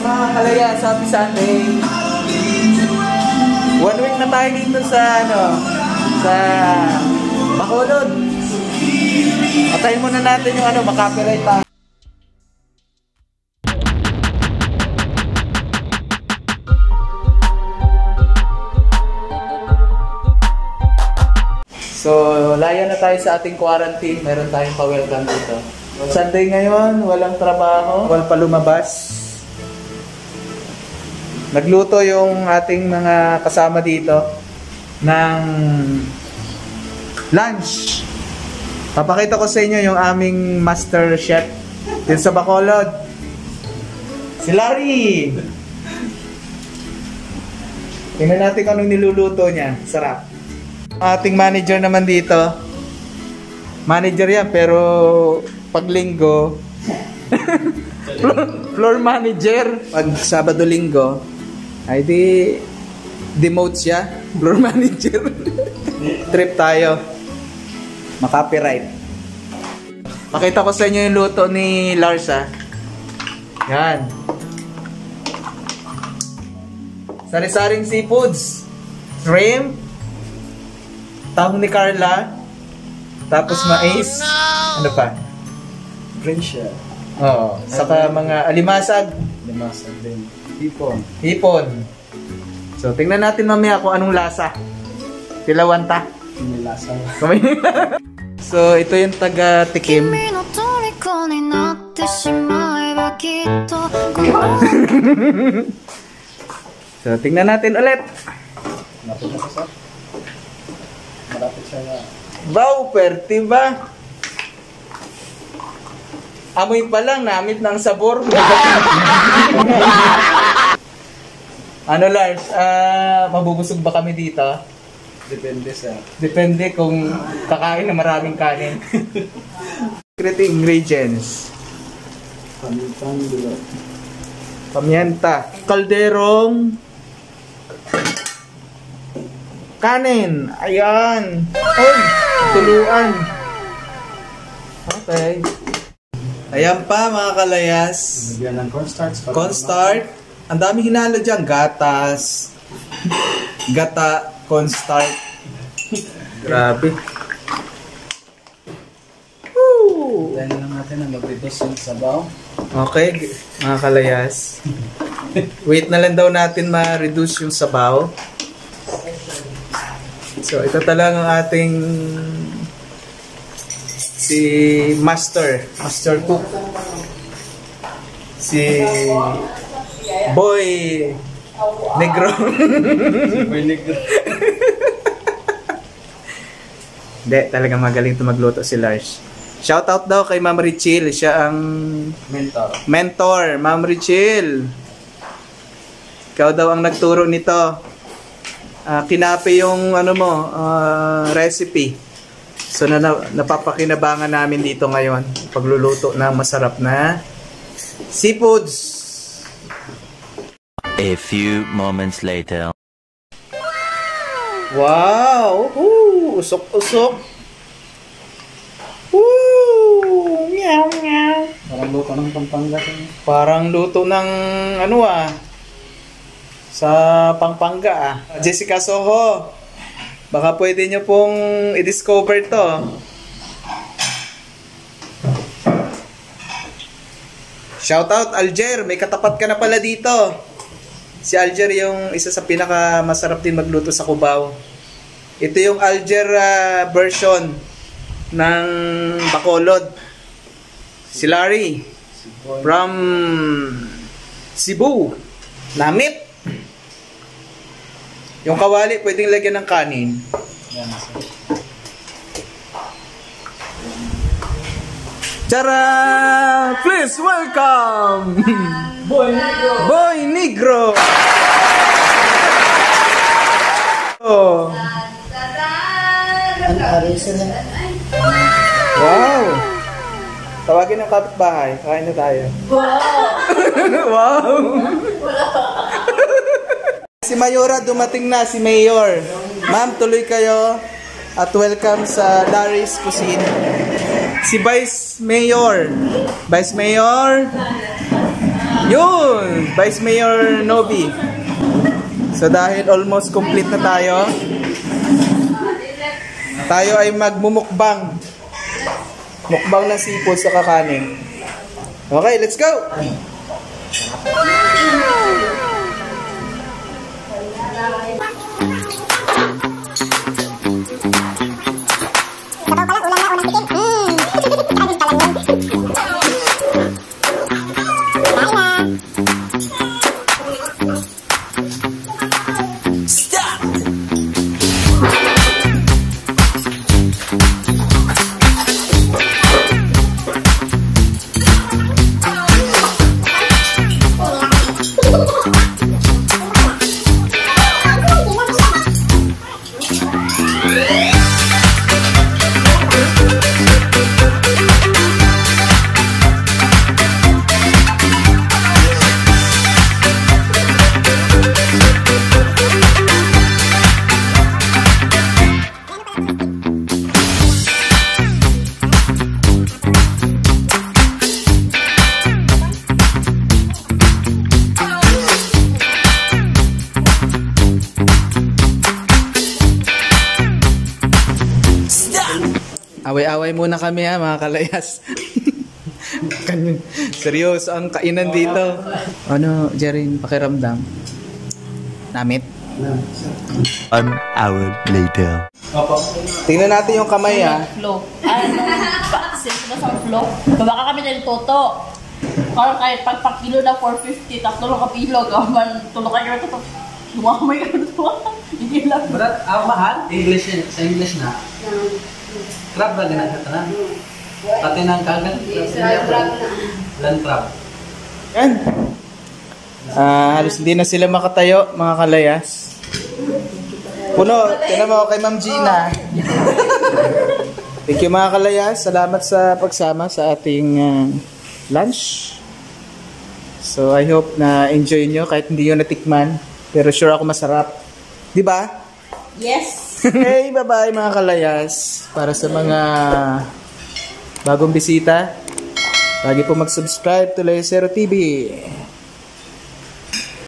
mga kalaya, happy Sunday. 1 week na tayo dito sa sa Bacolod. Patayin muna natin yung makapiright tayo. So, laya na tayo sa ating quarantine. Meron tayong pa-welcome dito. Sunday ngayon, walang trabaho, walang palumabas. Nagluto yung ating mga kasama dito ng lunch. Papakita ko sa inyo yung aming master chef dito sa Bacolod. Si Larry! Tingnan natin kung anong niluluto niya. Sarap. Ating manager naman dito. Manager yan, pero pag linggo floor manager. Pag Sabado linggo ay demote siya. Floor manager. Trip tayo. Makapiright. Pakita ko sa inyo yung luto ni Larsa. Yan. Sari-saring seafoods. Shrimp. Tahong ni Carla. Tapos mais. Ano pa? French. Oo. Saka mga alimasag. Alimasag din. Hipon. Hipon. So, tingnan natin mamaya kung anong lasa. Tilawanta. May lasa. So, ito yung taga-tikim. So, tingnan natin ulit. Malapit na sa malapit siya na. Wow, perti ba? Amoy pa lang, namit ng sabor. Ano, Lars? Mabubusog ba kami dito? Depende sa... Depende kung kakain na maraming kanin. Secret ingredients. Pamintang dulo. Pamienta. Kalderong kanin. Ayan. Oy, tuluan. Okay. Ayan pa mga kalayas. Lagyan ng cornstarch. Cornstarch. Ang dami hinalo dyan. Gatas. Gata. Cornstarch. Grabe. Woo! Lagyan lang natin ang mag-reduce yung sabaw. Okay, mga kalayas. Wait na lang daw natin ma-reduce yung sabaw. So, ito talaga ang ating si Master Cook. Si Boy Negro. Si Boy Negro. Hindi, talaga magaling ito magluto si Lars. Shoutout daw kay Ma'am Richil. Siya ang mentor. Ma'am Richil. Ikaw daw ang nagturo nito. Kinapi yung recipe. So napapakinabangan namin dito ngayon. Pagluluto ng masarap na seafoods. A few moments later. Wow! Usok-usok. Meow, meow. Parang luto ng Pampanga. Parang luto ng sa Pampanga. Jessica Soho. Baka pwede nyo pong i-discover to. Shoutout Alger. May katapat ka na pala dito. Si Alger yung isa sa pinakamasarap din magluto sa Cubao. Ito yung Alger version ng Bacolod. Si Larry from Cebu. Namit. Yung kawali pwedeng lagyan ng kanin. Yan. Tara! Please welcome Boy Negro. Boy Negro. Oh. Wow. Tawagin ang kapitbahay. Kain na tayo. Wow. Wow. Si Mayora dumating na, si Mayor. Ma'am, tuloy kayo at welcome sa Larry's Cuisine. Si Vice Mayor. Vice Mayor. Yun! Vice Mayor Novi. So dahil almost complete na tayo ay magmumukbang. Mukbang ng seafood sa kakanin. Okay, let's go! Away-away muna kami ha, mga kalayas. Seryoso ang kainan dito. Ano, Jerin, pakiramdam? Namit? 1 hour later. Tingnan natin yung kamay ha. Flow. Sino sa flow? Baka kami nalitoto. Parang kahit pagpakilo na 450, tatlo lang kapilo, gaman, tulog kayo na ito. Lumamay ka na ito. Hindi lang. Berat, mahal? English yun. Sa English na. Crab ba ginagawa na? Pati ng kagan? Land crab. Yan. Halos hindi na sila makatayo, mga kalayas. Puno, tinan mo kay Ma'am Gina. Thank you mga kalayas. Salamat sa pagsama sa ating lunch. So I hope na enjoy nyo kahit hindi nyo natikman. Pero sure ako masarap. Di ba? Yes! Hey, bye-bye mga kalayas. Para sa mga bagong bisita, lagi po mag-subscribe to Layasero TV.